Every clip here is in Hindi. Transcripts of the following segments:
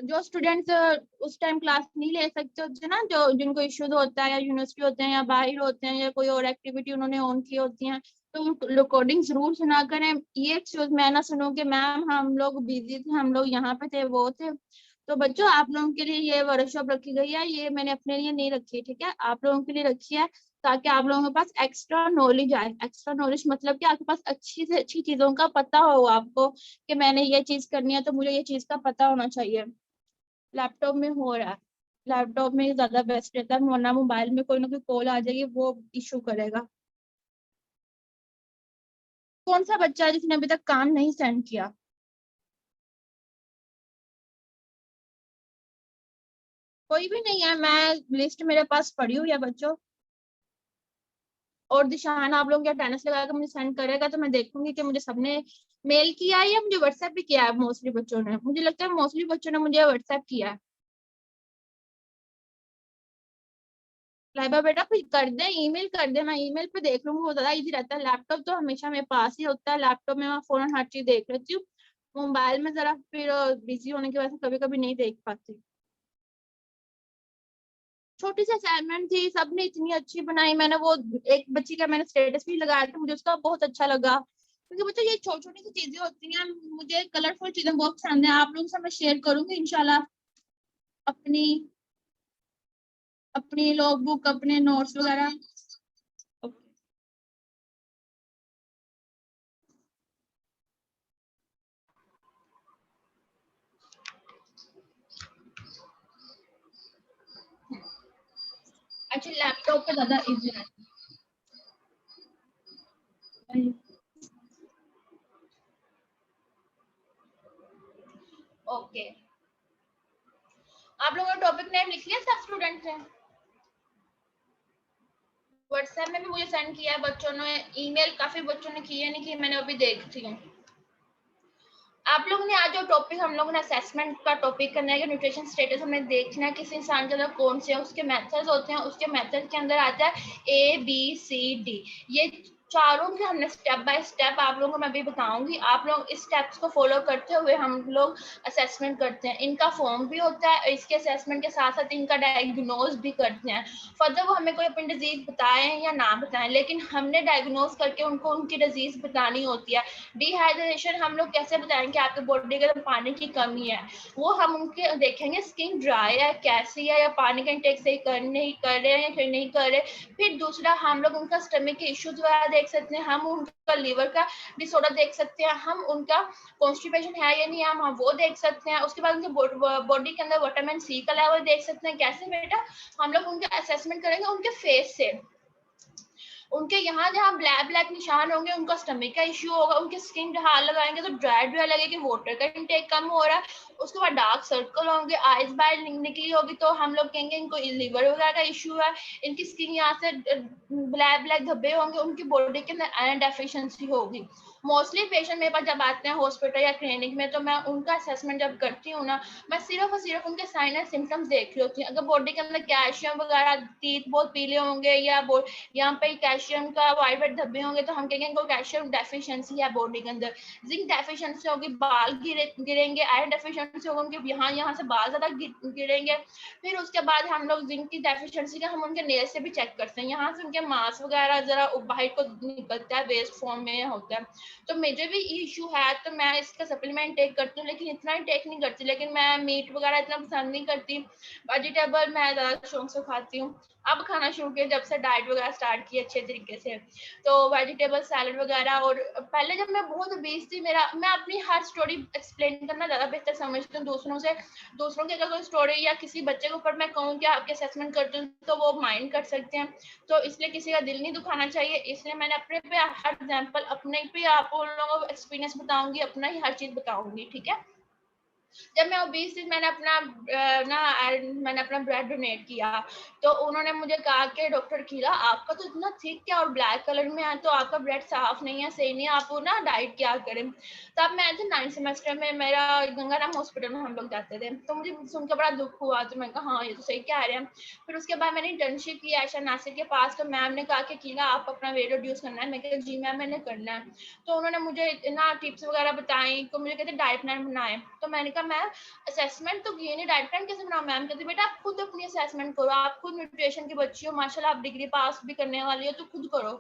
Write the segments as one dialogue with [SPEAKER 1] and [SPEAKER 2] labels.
[SPEAKER 1] जो स्टूडेंट्स उस टाइम क्लास नहीं ले सकते होते ना, जो जिनको इश्यूज होता है या यूनिवर्सिटी होते हैं या बाहर होते हैं या कोई और एक्टिविटी उन्होंने ऑन की होती है, तो रिकॉर्डिंग जरूर सुना करें। ये एक्सक्यूज मैं ना सुनूं कि मैम हम लोग बिजी थे, हम लोग यहाँ पे थे, वो थे। तो बच्चों आप लोगों के लिए ये वर्कशॉप रखी गई है, ये मैंने अपने लिए नहीं रखी, ठीक है, आप लोगों के लिए रखी है ताकि आप लोगों के पास एक्स्ट्रा नॉलेज आए। एक्स्ट्रा नॉलेज मतलब कि आपके पास अच्छी से अच्छी चीजों का पता हो आपको, कि मैंने ये चीज करनी है तो मुझे ये चीज का पता होना चाहिए। लैपटॉप में हो रहा है, लैपटॉप में ज्यादा बेस्ट रहता है, वरना मोबाइल में कोई ना कोई कॉल आ जाएगी, वो इशू करेगा। कौन सा बच्चा है जिसने अभी तक काम नहीं सेंड किया? कोई भी नहीं है? मैं लिस्ट मेरे पास पड़ी हुई है बच्चों। और दिशान आप लोग क्या अटेंडेंस लगा के मुझे सेंड करेगा तो मैं देखूंगी कि मुझे सबने मेल किया है या मुझे व्हाट्सएप भी किया है। मोस्टली बच्चों ने, मुझे लगता है मोस्टली बच्चों ने मुझे व्हाट्सएप किया है। लाइबा बेटा फिर कर दे, ईमेल कर देना, ईमेल पे देख लूंगी, वो ज्यादा इजी रहता है। लैपटॉप तो हमेशा मेरे पास ही होता है, लैपटॉप में मैं फोन हर चीज देख लेती हूँ। मोबाइल में जरा फिर बिजी होने की वजह से कभी कभी नहीं देख पाती। छोटी सी असाइनमेंट थी, सबने इतनी अच्छी बनाई। मैंने वो एक बच्ची का मैंने स्टेटस भी लगाया था, मुझे उसका बहुत अच्छा लगा, क्योंकि बच्चों ये छोटी छोटी सी चीजें होती हैं, मुझे कलरफुल चीजें बहुत पसंद है। आप लोगों से मैं शेयर करूंगी इंशाल्लाह अपनी अपनी लॉग बुक, अपने नोट्स वगैरह। एक्चुअली लैपटॉप पे ज्यादा इजी रहता है। ओके, आप लोगों ने टॉपिक नेम लिख लिया सब स्टूडेंट्स ने? व्हाट्सएप में भी मुझे सेंड किया है बच्चों ने, ईमेल काफी बच्चों ने किए, नहीं कि मैंने अभी देखती हूँ। आप लोगों ने आज जो टॉपिक हम लोगों ने असेसमेंट का टॉपिक करना है कि न्यूट्रिशन स्टेटस हमें देखना है किसी इंसान के अंदर कौन से हैं, उसके मेथड्स होते हैं, उसके मेथड के अंदर आता है ABCD। ये चारों के हमने स्टेप बाय स्टेप आप लोगों को मैं भी बताऊंगी। आप लोग इस स्टेप्स को फॉलो करते हुए हम लोग असेसमेंट करते हैं। इनका फॉर्म भी होता है, इसके असेसमेंट के साथ साथ इनका डायग्नोज भी करते हैं। फर्दर वो हमें कोई अपनी डिजीज बताएं या ना बताएं, लेकिन हमने डायग्नोज करके उनको उनकी डिजीज बतानी होती है। डिहाइड्रेशन हम लोग कैसे बताएं कि आपके बॉडी के अंदर पानी की कमी है, वो हम उनके देखेंगे स्किन ड्राई है कैसी है, या पानी का इंटेक सही नहीं कर रहे हैं या फिर नहीं कर रहे। फिर दूसरा हम लोग उनका स्टमक के इश्यूज वगैरह देख सकते हैं, हम उनका लीवर का डिसऑर्डर देख सकते हैं, हम उनका कॉन्स्टिपेशन है या नहीं है हम वो देख सकते हैं। उसके बाद उनके बॉडी के अंदर विटामिन C का लेवल देख सकते हैं। कैसे बेटा? हम लोग उनका असेसमेंट करेंगे उनके फेस से। उनके यहाँ जहाँ ब्लैक ब्लैक निशान होंगे उनका स्टमक का इश्यू होगा, उनके स्किन हाथ लगाएंगे तो ड्राई लगेगी, वाटर का इंटेक कम हो रहा है। उसके बाद डार्क सर्कल होंगे, आइज बाहर निकली होगी तो हम लोग कहेंगे इनको लिवर वगैरह का इश्यू है। इनकी स्किन यहाँ से ब्लैक ब्लैक धब्बे होंगे, उनकी बॉडी के अंदर आयरन डेफिशिएंसी होगी। मोस्टली पेशेंट मेरे पास जब आते हैं हॉस्पिटल या क्लिनिक में तो मैं उनका असेसमेंट जब करती हूँ ना, मैं सिर्फ और सिर्फ उनके साइन एंड सिम्टम्स देख रही होती हूँ। अगर बॉडी के अंदर कैल्शियम वगैरह, टीथ बहुत पीले होंगे या यहाँ पे कैल्शियम का वाइट वाइट धब्बे होंगे तो हम कहेंगे इनको कैल्शियम डेफिशिएंसी है बॉडी के अंदर। जिंक डेफिशिएंसी होगी, बाल गिरेंगे, आयरन डेफिशिएंसी होगी, यहाँ से बाल ज्यादा गिरेंगे। फिर उसके बाद हम लोग जिंक की डेफिशिएंसी का हम उनके नेल से भी चेक करते हैं, यहाँ से उनके मांस वगैरह जरा बाहर को निकलता है, वेस्ट फॉर्म में होता है। तो मुझे भी इशू है तो मैं इसका सप्लीमेंट टेक करती हूँ, लेकिन इतना ही टेक नहीं करती। लेकिन मैं मीट वगैरह इतना पसंद नहीं करती, वेजिटेबल मैं ज्यादा शौक से खाती हूँ। अब खाना शुरू किया जब से डाइट वगैरह स्टार्ट की अच्छे तरीके से, तो वेजिटेबल सैलड वगैरह। और पहले जब मैं बहुत ओबीज थी, मैं अपनी हर स्टोरी एक्सप्लेन करना ज्यादा बेहतर समझती हूँ दूसरों से। दूसरों की अगर कोई स्टोरी या किसी बच्चे के ऊपर मैं कहूँ कि आपके असेसमेंट करती हूँ तो वो माइंड कर सकते हैं, तो इसलिए किसी का दिल नहीं दुखाना चाहिए। इसलिए मैंने अपने पे हर एग्जाम्पल अपने पे आपको उन लोगों को एक्सपीरियंस बताऊंगी, अपना ही हर चीज बताऊंगी, ठीक है। जब मैं ओबीस थी मैंने अपना ब्लड डोनेट किया, तो उन्होंने मुझे कहा कि डॉक्टर कीला आपका तो इतना थिक है और ब्लैक कलर में है, तो आपका ब्लड साफ नहीं है, सही नहीं है, आप ना डाइट क्या करें। तब मैं थी 9th सेमेस्टर में, मेरा गंगाराम हॉस्पिटल में हम लोग जाते थे, तो मुझे सुनकर बड़ा दुख हुआ, तो मैं कहा हाँ ये तो सही कह रहे हैं। फिर उसके बाद मैंने इंटर्नशिप की आयशा नासिर के पास, तो मैम ने कहा कि कीला आप अपना वेट रिड्यूस करना है। मैं कहा जी मैम मैंने करना है। तो उन्होंने मुझे ना टिप्स वगैरह बताई, तो मुझे कहते डाइट प्लान बनाए, तो मैंने कहा मैम असेसमेंट तो की नहीं, डाइट प्लान कैसे बनाऊं? मैम कहती बेटा आप खुद अपनी असेसमेंट करो, आप खुद न्यूट्रिशन की बच्ची हो माशाल्लाह, आप डिग्री पास भी करने वाली हो तो खुद करो।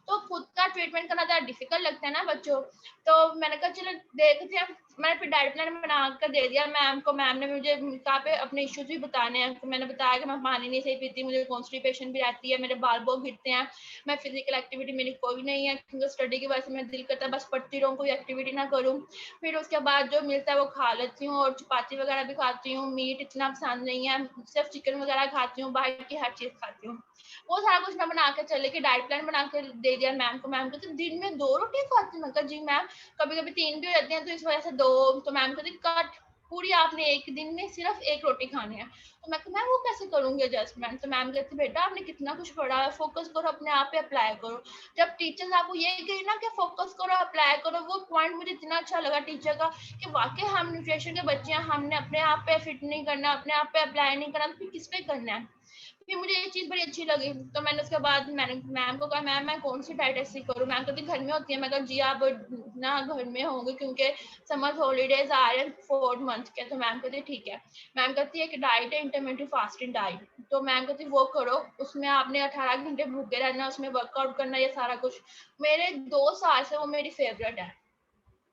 [SPEAKER 1] तो खुद का ट्रीटमेंट करना ज़्यादा डिफिकल्ट लगता है ना बच्चों। तो मैंने कहा चलो देखते हैं, मैंने फिर डाइट प्लान बना कर दे दिया मैम को। मैम ने मुझे कहा पे अपने इश्यूज भी बताने हैं, तो मैंने बताया कि मैं पानी नहीं सही पीती, मुझे कॉन्स्टिपेशन भी रहती है, मेरे बाल बहुत गिरते हैं, मैं फिजिकल एक्टिविटी मेरी कोई नहीं है क्योंकि स्टडी की वजह से मेरा दिल करता है बस पढ़ती रहूँ, कोई एक्टिविटी ना करूँ। फिर उसके बाद जो मिलता है वो खा लेती हूँ, और चपाती वगैरह भी खाती हूँ, मीट इतना पसंद नहीं है, सिर्फ चिकन वगैरह खाती हूँ, बाहर की हर चीज़ खाती हूँ। वो सारा कुछ मैं बना के चले कि डाइट प्लान बना के दे दिया मैम को। मैम कहते दिन में 2 रोटी खाती हूँ? मैं कहा जी मैम कभी कभी 3 भी हो जाती हैं तो इस वजह से 2। तो मैम कहती कट, पूरी आपने एक दिन में सिर्फ 1 रोटी खानी है। तो मैं मैम वो कैसे करूंगी एडजस्टमेंट? तो मैम कहती बेटा आपने कितना कुछ पढ़ा है, फोकस करो अपने आप पे, अप्लाई करो। जब टीचर्स आपको ये कही ना कि फोकस करो अप्लाई करो, वो पॉइंट मुझे इतना अच्छा लगा टीचर का कि वाकई हम न्यूट्रिशन के बच्चे हैं, हमने अपने आप पे फिट नहीं करना, अपने आप पे अप्लाई नहीं करना, तो फिर किस पे करना है? फिर मुझे ये चीज़ बड़ी अच्छी लगी। तो मैंने उसके बाद मैंने मैम को कहा मैम मैं कौन सी डाइट ऐसी करूँ? मैम कहती घर में होती है। मैं कहा जी आप ना घर में होंगे क्योंकि समर हॉलीडेज आ रहे हैं 4 मंथ के। तो मैम कहती ठीक है। मैम कहती है कि डाइट है इंटरमिटेंट फास्टिंग डाइट, तो मैम कहती वो करो, उसमें आपने 18 घंटे भूखे रहना, उसमें वर्कआउट करना, ये सारा कुछ। मेरे 2 साल से वो मेरी फेवरेट है।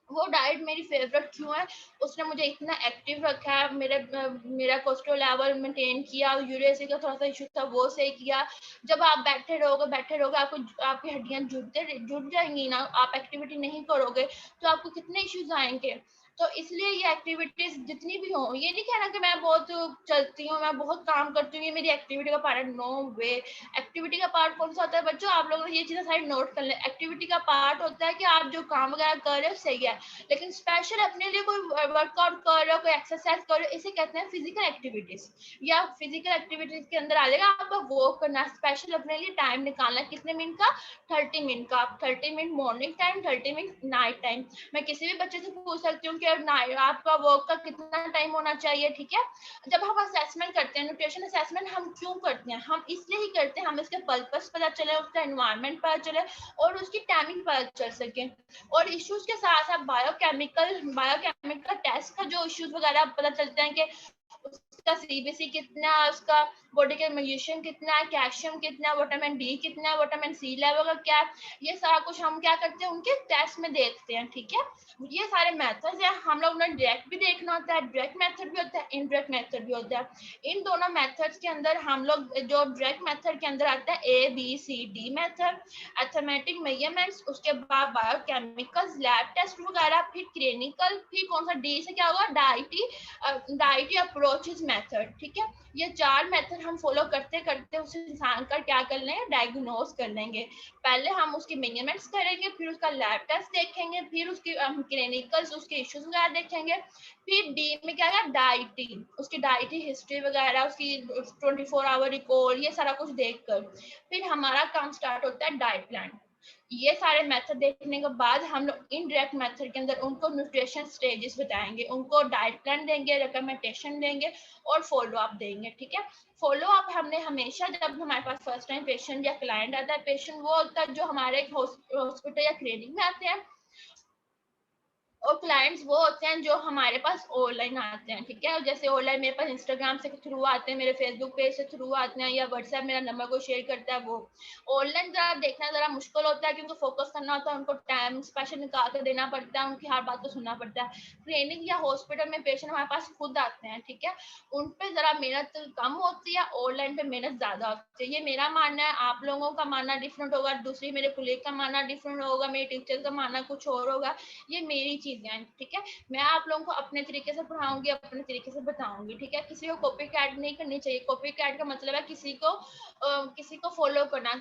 [SPEAKER 1] वो डाइट मेरी फेवरेट क्यों है? उसने मुझे इतना एक्टिव रखा है, मेरा कोलेस्ट्रॉल लेवल मेंटेन किया, यूरिक का थोड़ा सा इशू था वो सही किया। जब आप बैठे रहोगे आपको आपकी हड्डियां जुट जाएंगी ना, आप एक्टिविटी नहीं करोगे तो आपको कितने इश्यूज आएंगे। तो इसलिए ये एक्टिविटीज जितनी भी हो, ये नहीं कहना कि मैं बहुत चलती हूँ, मैं बहुत काम करती हूँ, ये मेरी एक्टिविटी का पार्ट है, नो वे। एक्टिविटी का पार्ट कौन सा होता है बच्चों? आप लोग ये चीजें सारी नोट कर लें। एक्टिविटी का पार्ट होता है कि आप जो काम वगैरह कर रहे हो सही है, लेकिन स्पेशल अपने लिए कोई वर्कआउट कर रहे हो, कोई एक्सरसाइज कर रहे हो, इसे कहते हैं फिजिकल एक्टिविटीज। या फिजिकल एक्टिविटीज के अंदर आ जाएगा आपका वॉक करना, स्पेशल अपने लिए टाइम निकालना, कितने मिनट का? 30 मिनट का। 30 minute morning time, 30 minute night time. मैं किसी भी बच्चे से पूछ सकती हूँ कि आपका वर्क का कितना टाइम होना चाहिए, ठीक है। जब हम असेसमेंट करते हैं, न्यूट्रिशन असेसमेंट हम क्यों करते हैं? हम इसलिए ही करते हैं, हम इसके पर्पस पता चले, उसका एनवायरनमेंट पता चले और उसकी टाइमिंग पता चल सके। और इश्यूज के साथ साथ बायोकेमिकल टेस्ट का जो इश्यूज वगैरह पता चलते हैं कि उसका सीबीसी कितना, उसका बॉडी के मैग्नीशियम कितना है, कैल्शियम कितना है, विटामिन डी कितना है, विटामिन सी लेवल का क्या है, ये सारा कुछ हम क्या करते हैं उनके टेस्ट में देखते हैं, ठीक है। ये सारे मेथड्स हैं, हम लोग ने डायरेक्ट भी देखना होता है, डायरेक्ट मेथड भी होता है, इनडायरेक्ट मेथड भी होता है। इन दोनों मेथड्स के अंदर हम लोग जो डायरेक्ट मेथड के अंदर आता है ABCD मेथड, अर्थमेटिक मेजरमेंट्स, उसके बाद बायोकेमिकल्स, लैब टेस्ट वगैरह, फिर क्लिनिकल, फिर कौन सा डी से क्या होगा? डाइटी अप्रोचेस मेथड, ठीक है। ये 4 मेथड हम फॉलो करते करते उस इंसान का क्या कर लेंगे? डायग्नोस कर लेंगे। पहले हम उसकी मेजरमेंट्स करेंगे, फिर उसका लैब टेस्ट देखेंगे, फिर उसकी क्लिनिकल्स, उसके इश्यूज वगैरह देखेंगे। फिर डी में क्या है? डाइटी, उसकी डाइटी हिस्ट्री वगैरह, उसकी 24 आवर रिकॉर्ड, ये सारा कुछ देखकर फिर हमारा काम स्टार्ट होता है डाइट प्लान। ये सारे मेथड देखने के बाद हम लोग इनडायरेक्ट मेथड के अंदर उनको न्यूट्रिशन स्टेजेस बताएंगे, उनको डाइट प्लान देंगे, रिकमेंडेशन देंगे और फॉलो अप देंगे, ठीक है। फॉलो अप हमने हमेशा, जब हमारे पास फर्स्ट टाइम पेशेंट या क्लाइंट आता है, पेशेंट वो होता है जो हमारे हॉस्पिटल या क्लिनिक में आते हैं, और क्लाइंट्स वो होते हैं जो हमारे पास ऑनलाइन आते हैं, ठीक है। जैसे ऑनलाइन मेरे पास इंस्टाग्राम से थ्रू आते हैं, मेरे फेसबुक पेज से थ्रू आते हैं, या व्हाट्सएप मेरा नंबर को शेयर करता है। वो ऑनलाइन जरा देखना जरा मुश्किल होता है क्योंकि फोकस करना होता है, उनको टाइम स्पेशल निकाल कर देना पड़ता है, उनकी हर बात को सुनना पड़ता है। क्लिनिक या हॉस्पिटल में पेशेंट हमारे पास खुद आते हैं, ठीक है, उन पर जरा मेहनत कम होती है, ऑनलाइन पे मेहनत ज्यादा होती है। ये मेरा मानना है, आप लोगों का मानना डिफरेंट होगा, दूसरी मेरे कुलीग का मानना डिफरेंट होगा, मेरे टीचर का मानना कुछ और होगा। ये मेरी चीजें हैं, ठीक है। मैं आप लोगों को अपने तरीके से पढ़ाऊंगी, अपने तरीके से बताऊंगी, ठीक है। किसी को कॉपी कैट नहीं करनी चाहिए। कॉपी कैट का मतलब है किसी को फॉलो करना,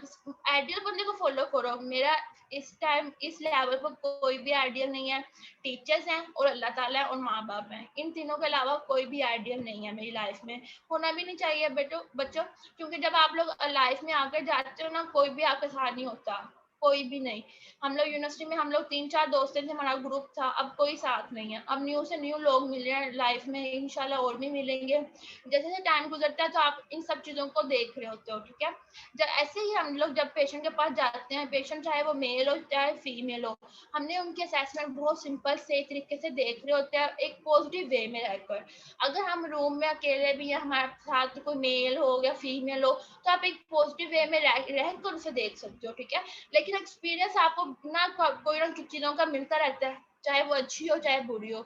[SPEAKER 1] आइडियल बंदे को फॉलो करो। मेरा इस टाइम इस लेवल पर कोई भी आइडियल नहीं है। टीचर्स हैं और अल्लाह ताला है और माँ बाप हैं, इन तीनों के अलावा कोई भी आइडियल नहीं है मेरी लाइफ में, होना भी नहीं चाहिए बच्चों। क्योंकि जब आप लोग लाइफ में आकर जाते हो ना, कोई भी आपके साथ नहीं होता। कोई भी नहीं। हम लोग यूनिवर्सिटी में हम लोग 3-4 दोस्त थे, हमारा ग्रुप था, अब कोई साथ नहीं है। अब न्यू से न्यू लोग मिल रहे हैं लाइफ में, इंशाल्लाह और भी मिलेंगे। जैसे जैसे टाइम गुजरता है तो आप इन सब चीज़ों को देख रहे होते हो, ठीक है। जब ऐसे ही हम लोग जब पेशेंट के पास जाते हैं, पेशेंट चाहे वो मेल हो चाहे फीमेल हो, हमने उनकी असेसमेंट बहुत सिंपल से तरीके से देख रहे होते हैं, एक पॉजिटिव वे में रहकर। अगर हम रूम में अकेले भी हैं, हमारे साथ कोई मेल हो या फीमेल हो, तो आप एक पॉजिटिव वे में रहकर उसे देख सकते हो, ठीक है। लेकिन एक्सपीरियंस आपको ना कोई ना कुछ चीजों का मिलता रहता है, चाहे वो अच्छी हो चाहे बुरी हो।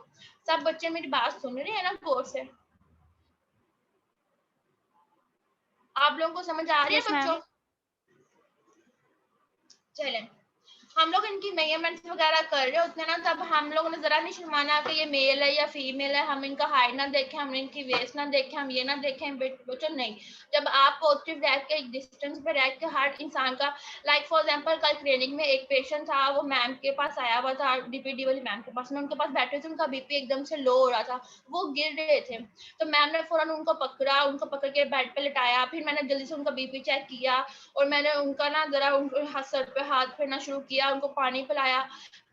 [SPEAKER 1] सब बच्चे मेरी बात सुन रहे हैं ना गौर से? आप लोगों को समझ आ रही है
[SPEAKER 2] यस मैम।
[SPEAKER 1] बच्चों? चलें, हम लोग इनकी मेजरमेंट्स वगैरह कर रहे होते हैं ना, तब हम लोगों ने जरा नहीं शर्माना कि ये मेल है या फीमेल है, हम इनका हाइट ना देखें, हम इनकी वेस्ट ना देखें, हम ये ना देखें बच्चों, नहीं। जब आप पॉजिटिव रह के एक डिस्टेंस पे रह के हर इंसान का, लाइक फॉर एग्जांपल कल क्लिनिक में एक पेशेंट था, वो मैम के पास आया हुआ था, डीपीडी वाली मैम के पास, मैं उनके पास बैठे थे, उनका बीपी एकदम से लो हो रहा था, वो गिर रहे थे। तो मैम ने फौरन उनको पकड़ा, उनको पकड़ के बेड पे लिटाया, फिर मैंने जल्दी से उनका बीपी चेक किया, और मैंने उनका ना जरा उनको सर पे हाथ फेरना शुरू किया, उनको पानी पिलाया।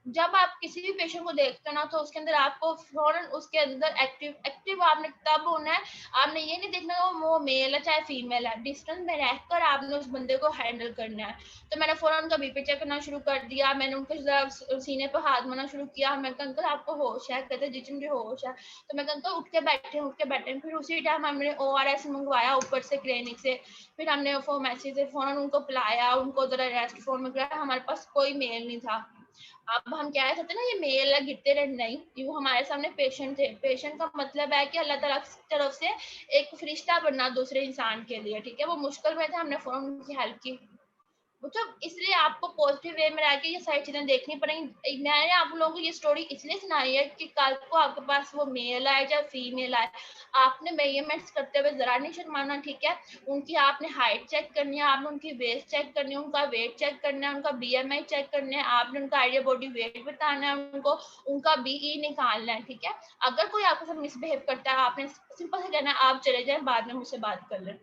[SPEAKER 1] जब आप किसी भी पेशेंट को देखते हो ना, तो उसके अंदर आपको फौरन उसके अंदर एक्टिव एक्टिव आपने तब होना है। आपने ये नहीं देखना वो मेल है चाहे फीमेल है, डिस्टेंस में रहकर आपने उस बंदे को हैंडल करना है। तो मैंने फौरन उनका बीपी चेक करना शुरू कर दिया, मैंने उनके सीने पर हाथ मारना शुरू किया, मैं कहा अंकल आपको होश है? कहते जी मुझे होश है। तो मैं अंकल उठ के बैठे। फिर उसी टाइम हमने ORS मंगवाया ऊपर से क्लिनिक से, फिर हमने फार्मेसी से फौरन उनको पिलाया, उनको जरा रेस्ट फोन में कराया। हमारे पास कोई मेल नहीं था। अब हम कह सकते ना ये मेल है गिरते रहे, नहीं, ये वो हमारे सामने पेशेंट थे। पेशेंट का मतलब है कि अल्लाह ताला की तरफ से एक फरिश्ता बनना दूसरे इंसान के लिए, ठीक है। वो मुश्किल में थे, हमने फौरन उनकी हेल्प की। मतलब इसलिए आपको पॉजिटिव वे में रह के ये सारी चीजें देखनी पड़ेंगी। मैंने आप लोगों को ये स्टोरी इसलिए सुनाई है कि कल को आपके पास वो मेल आए या फीमेल आए, आपने मेजरमेंट्स करते हुए जरा नहीं शर्माना, ठीक है। उनकी आपने हाइट चेक करनी है, आपने उनकी वेस्ट चेक करनी है, उनका वेट चेक करना है, उनका BMI चेक करना है, आपने उनका आइडिया बॉडी वेट बताना है, उनको उनका BE निकालना है, ठीक है। अगर कोई आपके साथ मिसबिहेव करता है, आपने सिंपल से कहना है आप चले जाए, बाद में मुझसे बात कर लें।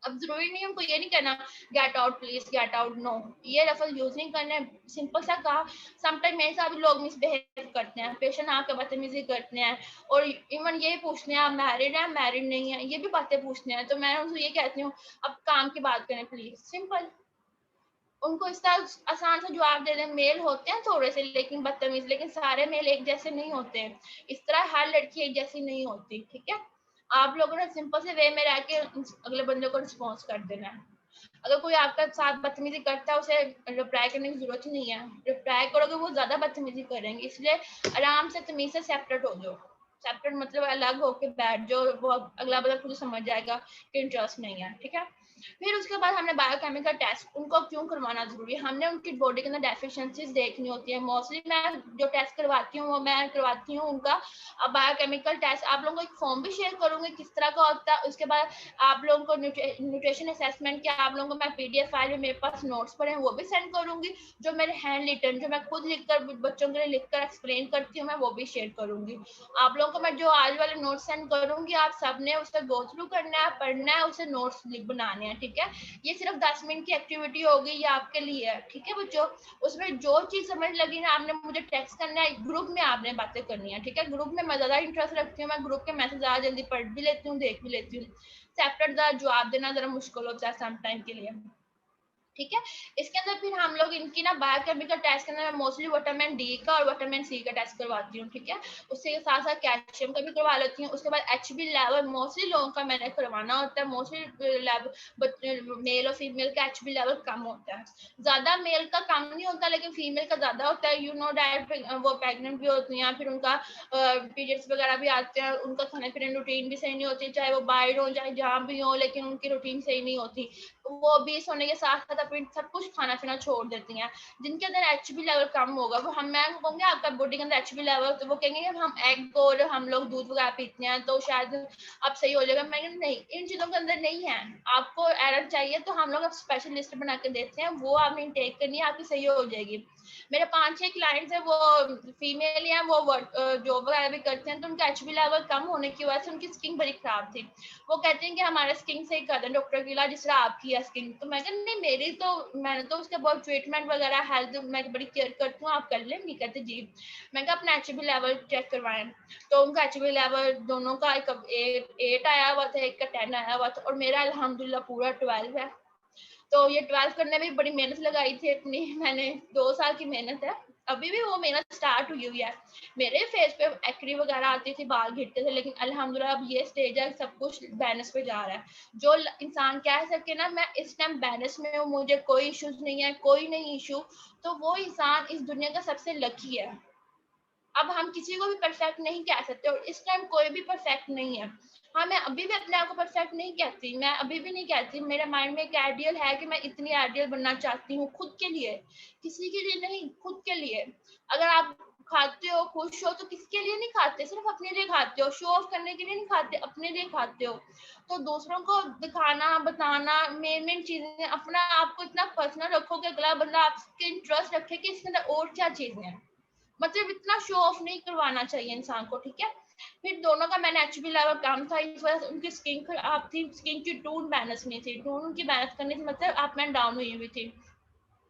[SPEAKER 1] अब जरूरी नहीं हमको ये नहीं कहना get out please, get out, no, ये लफ्ज यूज नहीं करने। सिंपल सा कहा। समटाइम मेरे साथ भी लोग मिसबिहेव करते हैं, पेशेंट आके बदतमीजी करते हैं, और इवन ये पूछते हैं आप मैरिड हैं मैरिड नहीं है, ये भी बातें पूछते हैं। तो मैं उनसे ये कहती हूँ अब काम की बात करें प्लीज, सिंपल। उनको इस तरह आसान सा जवाब दे दें। मेल होते हैं थोड़े से लेकिन बदतमीज, लेकिन सारे मेल एक जैसे नहीं होते हैं। इस तरह हर लड़की एक जैसी नहीं होती, ठीक है। आप लोगों ने सिंपल से वे में रह के अगले बंदे को रिस्पॉन्स कर देना है। अगर कोई आपका साथ बदतमीजी करता है, उसे रिप्लाई करने की जरूरत नहीं है। रिप्लाई करोगे वो ज्यादा बदतमीजी करेंगे, इसलिए आराम से तमीज से सेपरेट हो जाओ। सेपरेट मतलब अलग होके बैठ जाओ, वो अगला बंदा खुद समझ जाएगा कि इंटरेस्ट नहीं है, ठीक है। फिर उसके बाद हमने बायोकेमिकल टेस्ट उनको क्यों करवाना जरूरी है, हमने उनकी बॉडी के अंदर डेफिशिएंसीज देखनी होती है। मोस्टली मैं जो टेस्ट करवाती हूँ वो मैं करवाती हूँ उनका बायोकेमिकल टेस्ट। आप लोगों को एक फॉर्म भी शेयर करूंगी किस तरह का होता है। उसके बाद आप लोगों को न्यूट्रिशन असेसमेंट के आप लोगों को मैं PDF फाइल में मेरे पास नोट्स पड़े हैं वो भी सेंड करूंगी। जो मेरे हैंड रिटन, जो मैं खुद लिखकर बच्चों के लिए लिखकर एक्सप्लेन करती हूँ, मैं वो भी शेयर करूंगी। आप लोगों को मैं जो आज वाले नोट्स सेंड करूंगी, आप सबने उसे गो थ्रू करना है, पढ़ना है, उसे नोट्स बनाने हैं, ठीक है। ये सिर्फ 10 मिनट की एक्टिविटी होगी, ये आपके लिए है, ठीक है बच्चों। उसमें जो चीज समझ लगी ना, आपने मुझे टेक्स्ट करना है, ग्रुप में आपने बातें करनी है, ठीक है। ग्रुप में मैं ज्यादा इंटरेस्ट रखती हूँ, मैं ग्रुप के मैसेज ज्यादा जल्दी पढ़ भी लेती हूँ, देख भी लेती हूँ। सेपरेट जवाब देना जरा मुश्किल होता है सम टाइम के लिए, ठीक है। इसके अंदर फिर हम लोग इनकी ना बायोकेमिकल टेस्ट के अंदर मोस्टली विटामिन D का और विटामिन C का टेस्ट करवाती हूँ, ठीक है। उसके साथ साथ कैल्शियम का भी करवा लेती हूँ। उसके बाद HB लेवल मोस्टली लोगों का मैंने करवाना होता है। मोस्टली मेल और फीमेल का HB लेवल कम होता है, ज्यादा मेल का कम नहीं होता लेकिन फीमेल का ज्यादा होता है। यू नो डैट वो प्रेग्नेंट भी होती हैं, फिर उनका पीरियड्स वगैरह भी आते हैं, उनका खाने पीने रूटीन भी सही नहीं होती, चाहे वो बाहर हो चाहे जहाँ भी हो, लेकिन उनकी रूटीन सही नहीं होती। वो 20 होने के साथ साथ अपनी सब कुछ खाना पीना छोड़ देती हैं। जिनके अंदर HB लेवल कम होगा वो हम मैं कहूँगी आपका बॉडी के अंदर HB लेवल, तो वो कहेंगे कि हम एग और हम लोग दूध वगैरह पीते हैं तो शायद अब सही हो जाएगा। मैं नहीं, इन चीजों के अंदर नहीं है। आपको एरर चाहिए तो हम लोग अब स्पेशल लिस्ट बना के देते हैं, वो आपने टेक करनी है, आपकी सही हो जाएगी। मेरे 5-6 क्लाइंट्स है वो फीमेल हैं, वो जॉब वगैरह भी करते हैं, तो उनका HB लेवल कम होने की वजह से उनकी स्किन बड़ी खराब थी। वो कहते हैं कि हमारे स्किन से ही कर दें डॉक्टर की इलाज जिस तरह आपकी है स्किन। तो मैं कहती नहीं, मेरी तो मैंने तो उसके बहुत ट्रीटमेंट वगैरह हेल्थ मैं बड़ी केयर करती हूँ, आप कर लेंगी? कहते जी। मैं कहा अपना HB लेवल चेक करवाएं, तो उनका HB लेवल दोनों का एक 8 आया हुआ था, एक का 10 आया हुआ था, और मेरा अल्हम्दुलिल्लाह पूरा 12 है। तो ये 12 करने में बड़ी मेहनत लगाई थी अपनी मैंने, 2 साल की मेहनत है, अभी भी वो मेहनत स्टार्ट हुई हुई है। मेरे फेस पे एक्ने वगैरह आती थी, बाल गिरते थे, लेकिन अल्हम्दुलिल्लाह अब ये स्टेज है, सब कुछ बैलेंस पे जा रहा है। जो इंसान कह सके ना मैं इस टाइम बैलेंस में हूँ, मुझे कोई इश्यूज नहीं है, कोई नहीं इशू, तो वो इंसान इस दुनिया का सबसे लकी है। अब हम किसी को भी परफेक्ट नहीं कह सकते, और इस टाइम कोई भी परफेक्ट नहीं है। हाँ, मैं अभी भी अपने आप को परफेक्ट नहीं कहती, मैं अभी भी नहीं कहती, मेरे माइंड में एक आइडियल है कि मैं इतनी आइडियल बनना चाहती हूँ खुद के लिए, किसी के लिए नहीं, खुद के लिए। अगर आप खाते हो, खुश हो, तो किसके लिए नहीं खाते, सिर्फ अपने लिए खाते हो, शो ऑफ करने के लिए नहीं खाते, अपने लिए खाते हो। तो दूसरों को दिखाना, बताना, मेन चीजें, अपना आपको इतना पर्सनल रखो कि अगला बंदा आपके इंटरेस्ट रखे कि इसके अंदर और क्या चीजें हैं, मतलब इतना शो ऑफ नहीं करवाना चाहिए इंसान को, ठीक है। फिर दोनों का मैंने HB लेवल कम था, इस वजह से उनकी स्किन खराब थी, स्किन की टोन बैलेंस नहीं थी, टोन उनकी बैलेंस करने से मतलब अप एंड डाउन हुई हुई थी।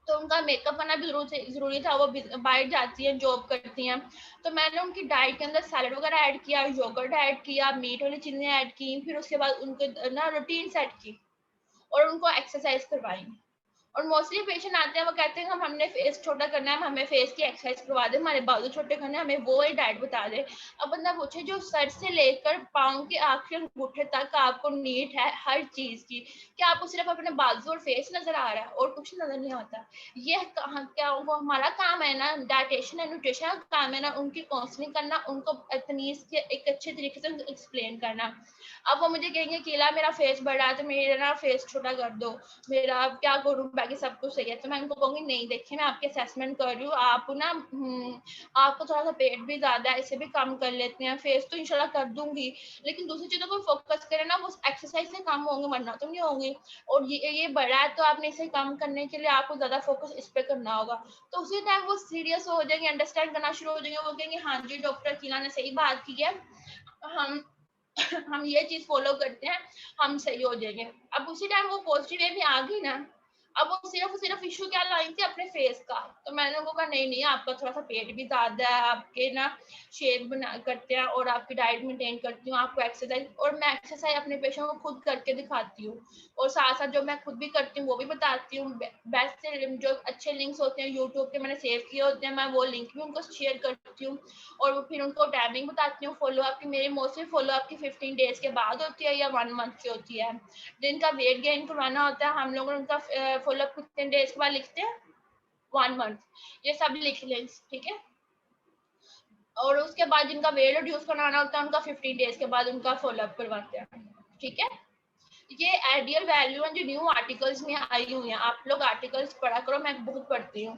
[SPEAKER 1] तो उनका मेकअप करना भी जरूरी था, वो बाहर जाती है, जॉब करती हैं। तो मैंने उनकी डाइट के अंदर सैलड वगैरह ऐड किया, योगर्ट ऐड किया, मीट वाली चीजें ऐड की, फिर उसके बाद उनको ना रूटीन सेट की, और उनको एक्सरसाइज करवाई। और मोस्टली पेशेंट आते हैं, वो कहते हैं हम हमने फेस छोटा करना है, हमें फेस की एक्सरसाइज करवा दे, हमारे बाजू छोटे करने हैं, हमें वो ही डाइट बता दे। अब बंदा पूछे जो सर से लेकर पाँव के आखिरी अंगूठे तक आपको नीड है हर चीज की, क्या आपको सिर्फ अपने बाजू और फेस नजर आ रहा है और कुछ नजर नहीं आता? ये कहाँ क्या वो हमारा काम है ना, डाइटेशन एंड न्यूट्रिशन का काम है ना, उनकी काउंसलिंग करना, उनको तमीज के एक अच्छे तरीके से एक्सप्लेन करना। अब वो मुझे कहेंगे केला मेरा फेस बढ़ा है, तो मेरा ना फेस छोटा कर दो, मेरा अब क्या करूं, बाकी सब कुछ सही है। तो मैं उनको कहूंगी नहीं, देखिए मैं आपकी असेसमेंट कर रही हूँ, आप ना आपको थोड़ा सा पेट भी ज्यादा है, इसे भी कम कर लेते हैं, फेस तो इंशाल्लाह कर दूंगी, लेकिन दूसरी चीजों को फोकस करें ना, वो एक्सरसाइज से कम होंगे, वरना तो नहीं होंगी। और ये बढ़ा है, तो आपने इसे कम करने के लिए आपको ज्यादा फोकस इस पे करना होगा। तो उसी टाइम वो सीरियस हो जाएंगे, अंडरस्टैंड करना शुरू हो जाएंगे, वो कहेंगे हाँ जी डॉक्टर कीला ने सही बात की है, हम हम ये चीज फॉलो करते हैं, हम सही हो जाएंगे। अब उसी टाइम वो पॉजिटिव वे में आ गई ना, अब वो सिर्फ इशू क्या लाई थी अपने फेस का, तो मैंने उनको कहा नहीं नहीं, आपका थोड़ा सा पेट भी ज्यादा है, आपके ना शेप बना करते हैं, और आपकी डाइट मेंटेन करती हूँ, आपको एक्सरसाइज, और मैं एक्सरसाइज अपने पेशेंट को खुद करके दिखाती हूँ, और साथ साथ जो मैं खुद भी करती हूँ वो भी बताती हूँ। बेस्ट से जो अच्छे लिंक्स होते हैं यूट्यूब के मैंने सेव किए होते हैं, मैं वो लिंक भी उनको शेयर करती हूँ, और फिर उनको टाइमिंग बताती हूँ फॉलो अप की। मेरी मोस्टली फॉलो अप की 15 डेज के बाद होती है या 1 मंथ की होती है। जिनका वेट गेन करवाना होता है, हम लोग उनका फॉलो अप 15 डेज के बाद लिखते हैं, 1 मंथ, ये सब लिख लें, ठीक है। और उसके बाद जिनका वेट रिड्यूस कराना होता है, उनका 15 डेज के बाद उनका फॉलो अप करवाते हैं, ठीक है। ये आइडियल वैल्यू है जो न्यू आर्टिकल्स में आई हुई हैं, आप लोग आर्टिकल्स पढ़ा करो, मैं बहुत पढ़ती हूँ,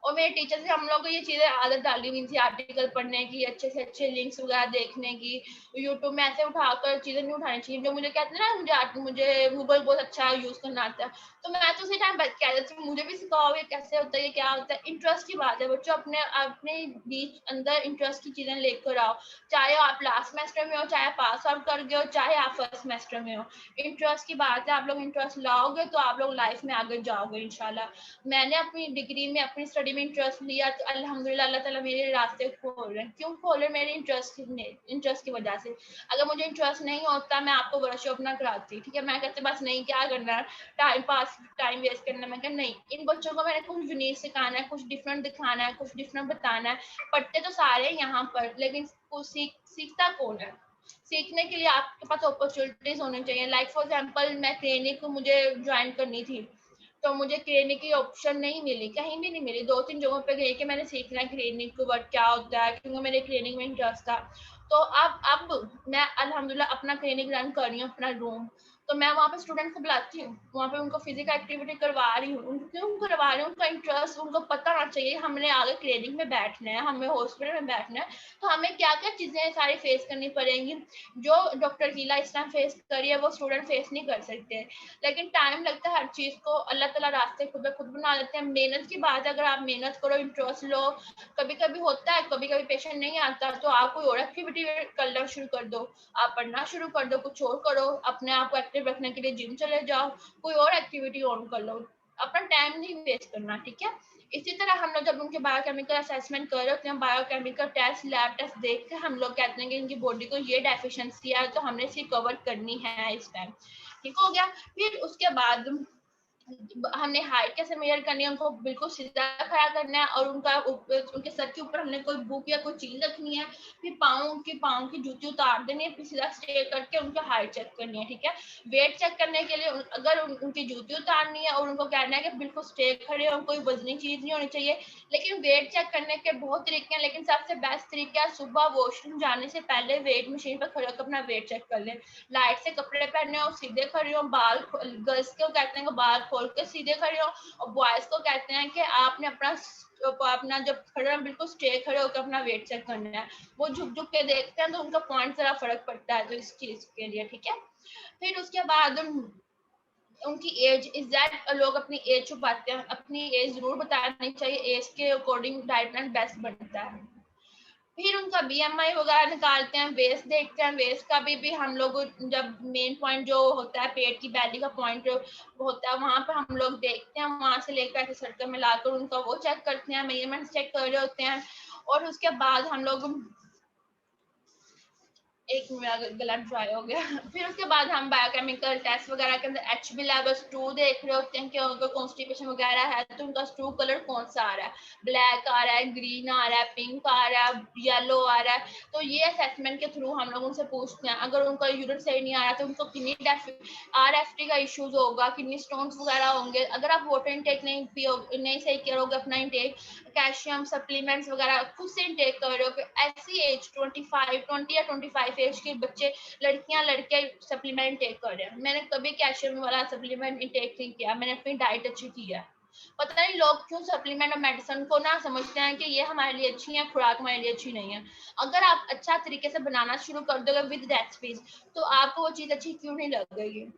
[SPEAKER 1] और मेरे टीचर से हम लोग को ये चीजें आदत डाली हुई थी, आर्टिकल पढ़ने की, अच्छे से अच्छे लिंक्स वगैरह देखने की। यूट्यूब में ऐसे उठाकर चीजें नहीं उठानी चाहिए, जो मुझे कहते हैं ना मुझे गूगल बहुत अच्छा यूज करना आता है, तो मैं तो उसी टाइम कह देती हूँ मुझे भी सिखाओ, ये कैसे होता है, ये क्या होता है। इंटरेस्ट की बात है बच्चों, अपने अपने बीच अंदर इंटरेस्ट की चीजें लेकर आओ, चाहे आप लास्ट सेमेस्टर में हो, चाहे पास आउट कर गए हो, चाहे आप फर्स्ट सेमेस्टर में हो, इंटरेस्ट की बात है। आप लोग इंटरेस्ट लाओगे तो आप लोग लाइफ में आगे जाओगे इंशाल्लाह। मैंने अपनी डिग्री में अपनी स्टडी में इंटरेस्ट लिया, तो अल्हम्दुलिल्लाह अल्लाह ताला मेरे रास्ते खोल रहे हैं। क्यों खोल रहे हैं? मेरे इंटरेस्ट की वजह से। अगर मुझे इंटरेस्ट नहीं होता, मैं आपको वर्कशॉप ना कराती, ठीक है। मैं कहते बस नहीं, क्या करना है, टाइम पास, टाइम वेस्ट करना। मैं कहता नहीं, इन बच्चों को मैंने कुछ यूनिक सिखाना है, कुछ डिफरेंट दिखाना है, कुछ डिफरेंट बताना है। पढ़ते तो सारे यहाँ पर, लेकिन सीखता कौन है? सीखने के लिए आपके पास अपॉर्चुनिटीज होनी चाहिए। लाइक फॉर एग्जांपल, मैं क्लिनिक मुझे ज्वाइन करनी थी, तो मुझे क्लिनिक की ऑप्शन नहीं मिली, कहीं भी नहीं मिली। 2-3 जगहों पे गई कि मैंने सीखना है क्लिनिक वर्क क्या होता है, क्योंकि मेरे क्लिनिक में इंटरेस्ट था। तो अब मैं अल्हम्दुलिल्लाह अपना क्लिनिक रन कर रही हूँ, अपना रूम। तो मैं वहाँ पे स्टूडेंट को बुलाती हूँ, वहाँ पे उनको फिजिकल एक्टिविटी करवा रही हूँ। क्यों करवा रही हूँ? उनका इंटरेस्ट उनको पता होना चाहिए, हमने आगे क्लिनिक में बैठना है, हमें हॉस्पिटल में बैठना है, तो हमें क्या क्या चीजें सारी फेस करनी पड़ेंगी, जो डॉक्टर कीला इस टाइम फेस करी है वो स्टूडेंट फेस नहीं कर सकते। लेकिन टाइम लगता है हर चीज को, अल्लाह ताला रास्ते खुद ब खुद बना देते हैं। मेहनत की बात है, अगर आप मेहनत करो, इंटरेस्ट लो, कभी कभी होता है, कभी कभी पेशेंट नहीं आता, तो आप कोई और एक्टिविटी करना शुरू कर दो, आप पढ़ना शुरू कर दो, कुछ और करो, अपने आप को एक्टिव रखने के लिए जिम चले जाओ, कोई और एक्टिविटी ऑन कर लो। अपना टाइम नहीं वेस्ट करना, ठीक है। इसी तरह हम लोग जब उनके बायोकेमिकल असेसमेंट कर रहे होते हैं, बायोकेमिकल टेस्ट, लैब टेस्ट देख के हम लोग कहते हैं कि इनकी बॉडी को ये डेफिशिएंसी है, तो हमने इसे कवर करनी है इस टाइम, ठीक हो गया। फिर उसके बाद हमने हाइट कैसे मेजर करनी है, उनको बिल्कुल सीधा खड़ा करना है और उनके सर के ऊपर हमने कोई बुक या कोई चीज रखनी है। फिर पाँव की जूती उतार देनी है, फिर सीधा स्टे करके उनकी हाइट चेक करनी है, ठीक है। वेट चेक करने के लिए अगर उनकी जूती उतारनी है और उनको कहना है कि बिल्कुल स्टे खड़े हो, कोई वजनी चीज नहीं होनी चाहिए। लेकिन वेट चेक करने के बहुत तरीके हैं, लेकिन सबसे बेस्ट तरीका है सुबह वॉशरूम जाने से पहले वेट मशीन पर खड़े होकर अपना वेट चेक कर ले। लाइट से कपड़े पहने हो, सीधे खड़े हो, बाल, गर्ल्स को कहते हैं कि बाल खोल के सीधे खड़े हो, और बॉयज को कहते हैं कि आपने अपना जब खड़े हो बिल्कुल स्ट्रेट खड़े होकर अपना वेट चेक करना है। वो झुक झुक के देखते हैं तो उनका पॉइंट जरा फर्क पड़ता है तो इस चीज के लिए, ठीक है। फिर उसके बाद उनकी एज, एग्जैक्ट लोग अपनी एज छुपाते हैं, अपनी एज जरूर बतानी चाहिए, एज के अकॉर्डिंग डाइट प्लान बेस्ट बनता है। फिर उनका बीएमआई वगैरह निकालते हैं, वेस्ट देखते हैं, वेस्ट का भी हम लोग जब मेन पॉइंट जो होता है पेट की बैली का पॉइंट होता है वहां पर हम लोग देखते हैं, वहां से लेकर ऐसे सर्कल में लाकर उनका वो चेक करते हैं, मेजरमेंट चेक कर रहे होते हैं। और उसके बाद हम लोग एक मेरा गला ड्राई हो गया फिर उसके बाद हम बायोकेमिकल टेस्ट वगैरह के अंदर एचबी लेवल स्टू देख रहे होते हैं कि अगर कॉन्स्टिपेशन वगैरह है तो उनका स्टू कलर कौन सा आ रहा है, ब्लैक आ रहा है, ग्रीन आ रहा है, पिंक आ रहा है, येलो आ रहा है। तो ये असेसमेंट के थ्रू हम लोग उनसे पूछते हैं। अगर उनका यूरिन सही नहीं आ रहा तो उनको किडनी RFT का इश्यूज होगा, किडनी स्टोन्स वगैरह होंगे। अगर आप वाटर इनटेक नहीं सही करोगे अपना इनटेक, कैल्शियम सप्लीमेंट्स वगैरह खुद से इनटेक कर रहे हो, ऐसी एज 20 या 25 एज के बच्चे, लड़कियां लड़के सप्लीमेंट टेक कर रहे हैं। मैंने कभी कैल्शियम वाला सप्लीमेंट इनटेक नहीं किया, मैंने अपनी डाइट अच्छी की है। पता नहीं लोग क्यों सप्लीमेंट और मेडिसिन को ना समझते हैं कि ये हमारे लिए अच्छी है, खुराक हमारे लिए अच्छी नहीं है। अगर आप अच्छा तरीके से बनाना शुरू कर दोगे विद रेसिपीज तो आपको वो चीज अच्छी क्यों नहीं लगेगी।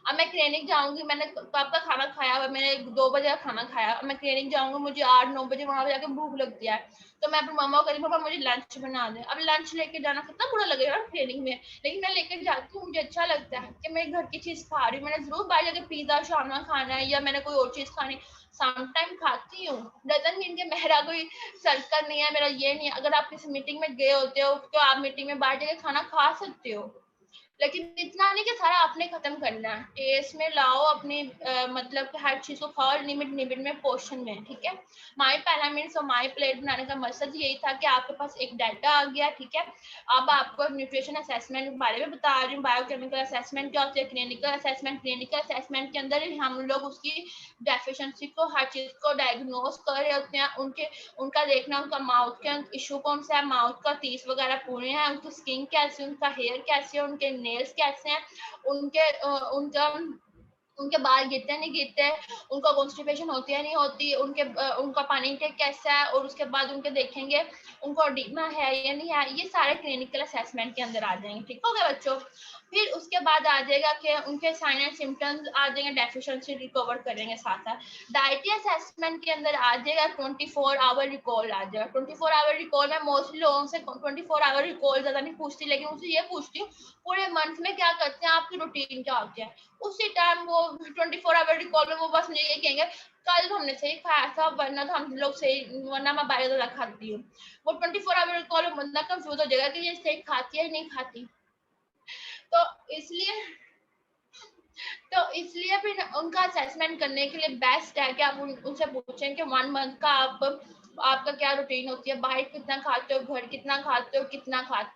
[SPEAKER 1] अब मैं क्लिनिक जाऊंगी, मैंने कब का खाना खाया हुआ, मैंने 2 बजे का खाना खाया, अब मैं क्लिनिक जाऊंगी, मुझे 8-9 बजे वहां पे जाके भूख लगती है, तो मैं अपनी मम्मा को कहती हूँ मुझे लंच बना दे। अब लंच लेके जाना कितना बुरा लगेगा क्लिनिक में, लेकिन मैं लेकर जाती हूँ, मुझे अच्छा लगता है कि मैं घर की चीज खा रही हूँ। मैंने जरूर बाहर जाके पिज्जा शाम में खाना है या मैंने कोई और चीज खानी, समटाइम खाती हूँ, डजन मीन के मेरा कोई सर्कल नहीं है, मेरा ये नहीं है। अगर आप किसी मीटिंग में गए होते हो तो आप मीटिंग में बाहर जाके खाना खा सकते हो, लेकिन इतना नहीं कि सारा आपने खत्म करना है। टेस्ट में लाओ अपनी मतलब कि हर चीज को खाओ लिमिट लिमिट में, पोर्शन में, ठीक है। माई पैरामिड्स और माई प्लेट बनाने का मकसद यही था कि आपके पास एक डाटा आ गया, ठीक है। अब आपको न्यूट्रिशन असेसमेंट के बारे में बता रही हूँ। बायोकेमिकल असेसमेंट क्या होती है, क्लिनिकल असेसमेंट के अंदर हम लोग उसकी डेफिशिएंसी को, हर चीज को डायग्नोज कर रहे होते हैं। उनका देखना, उनका माउथ का इशू कौन सा है, माउथ का टीथ वगैरह पूरे हैं, उनकी स्किन कैसी, उनका हेयर कैसे है, उनके नेल्स कैसे हैं, उनका उनके बाल गिरते नहीं गिरते, उनका कॉन्स्टिपेशन होती है नहीं होती, उनका पानी इंटेक कैसा है, और उसके बाद उनके देखेंगे उनको एडिमा है या नहीं है। ये सारे क्लिनिकल असेसमेंट के अंदर आ जाएंगे, ठीक हो गया बच्चों। फिर उसके बाद आ जाएगा कि उनके साइन एंड सिम्टम्स आ जाएंगे, डेफिशिएंसी रिकवर करेंगे साथ साथ। डाइटरी असेसमेंट के अंदर आ जाएगा 24 आवर रिकॉल आ जाएगा। 24 आवर रिकॉल में मोस्टली लोगों से 24 आवर रिकॉल ज्यादा नहीं पूछती, लेकिन उनसे ये पूछती हूँ पूरे मंथ में क्या करते हैं, आपकी रूटीन क्या होती है। उसी टाइम वो 24 आवर रिकॉल में वो बस मुझे ये कहेंगे कल तो हमने सही खाया था, वरना तो हम लोग सही, वरना मैं बाहर ज्यादा खाती हूँ। वो 24 आवर रिकॉल में बंदा कंफ्यूज हो जाएगा कि ये सही खाती है नहीं खाती। तो इसलिए फिर उनका असेसमेंट करने के लिए बेस्ट है कि आप उनसे पूछें कि 1 मंथ का आपका क्या रूटीन होती है, बाहर कितना खाते हो, घर कितना खाते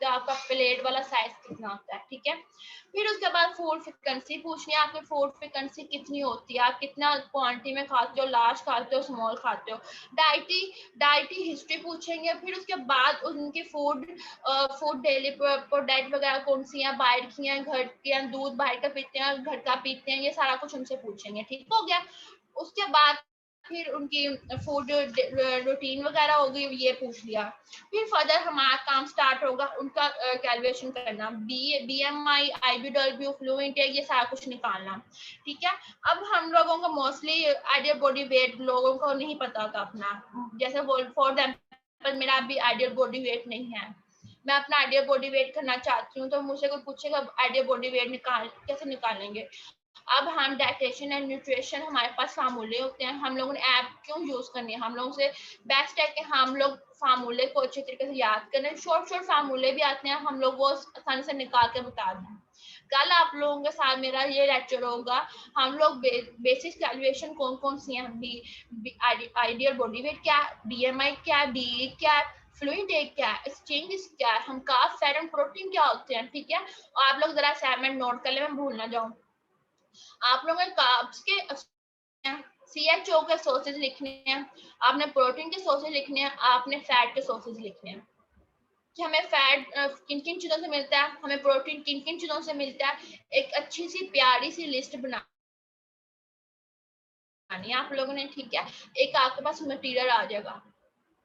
[SPEAKER 1] हो, आपका प्लेट वाला साइज कितना होता है, ठीक है। फिर उसके बाद फूड फ्रिक्वेंसी पूछनी है, आपकी फूड फ्रिक्वेंसी कितनी होती है, आप कितना क्वांटिटी में खाते हो, लार्ज खाते हो, स्मॉल खाते हो। डाइटी हिस्ट्री पूछेंगे। फिर उसके बाद उनकी फूड डेली प्रोडक्ट वगैरह कौन सी है, बाहर की हैं, घर की हैं, दूध बाहर का पीते हैं, घर का पीते हैं, ये सारा कुछ उनसे पूछेंगे, ठीक हो गया। उसके बाद फिर उनकी फूड रूटीन वगैरह होगी, ये पूछ लिया। फिर फर्दर हमारा काम स्टार्ट होगा उनका कैलकुलेशन करना, BMI, IBW, फ्लूइड इंटेक, ये सारा कुछ निकालना, ठीक है। अब हम लोगों को मोस्टली आइडियल बॉडी वेट लोगों को नहीं पता होता अपना, जैसे फॉर एग्जाम्पल मेरा अभी आइडियल बॉडी वेट नहीं है, मैं अपना आइडियल बॉडी वेट करना चाहती हूँ, तो मुझसे कोई पूछेगा आइडियल बॉडी वेट कैसे निकालेंगे, अब हम डाइटेशन एंड न्यूट्रिशन, हमारे पास फार्मूले होते हैं, हम लोगों ने ऐप क्यों यूज करनी है, हम लोगों से बेस्ट है कि हम लोग फार्मूले को अच्छे तरीके से याद करें। शॉर्ट शॉर्ट फार्मूले भी आते हैं, हम लोग वो आसानी से निकाल के बता दें। कल आप लोगों के साथ मेरा ये लेक्चर होगा, हम लोग बेसिक कैलकुलेशन कौन कौन सी हैं, आइडियल बॉडी वेट क्या है, बीएमआई क्या है, बी क्या है, फ्लूइड एक क्या है, एक्सचेंजेस क्या है, हम कार्ब फैट एंड प्रोटीन क्या होते हैं, ठीक है। और आप लोग जरा असाइनमेंट नोट कर ले, मैं भूल ना जाऊं। आप लोगों ने कार्ब्स के CHO के सोर्सेज लिखने हैं, आपने प्रोटीन के सोर्सेज लिखने हैं, आपने फैट के सोर्सेज लिखने हैं कि हमें फैट किन किन चीजों से मिलता है, हमें प्रोटीन किन किन चीजों से मिलता है। एक अच्छी सी प्यारी सी लिस्ट बनानी है आप लोगों ने, ठीक है। एक आपके पास मटेरियल आ जाएगा,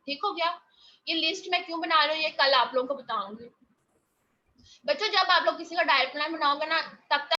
[SPEAKER 1] ठीक हो गया। ये लिस्ट मैं क्यों बना रही हूँ ये कल आप लोगों को बताऊंगी। बच्चों जब आप लोग किसी का डाइट प्लान बनाओगे ना, तब तक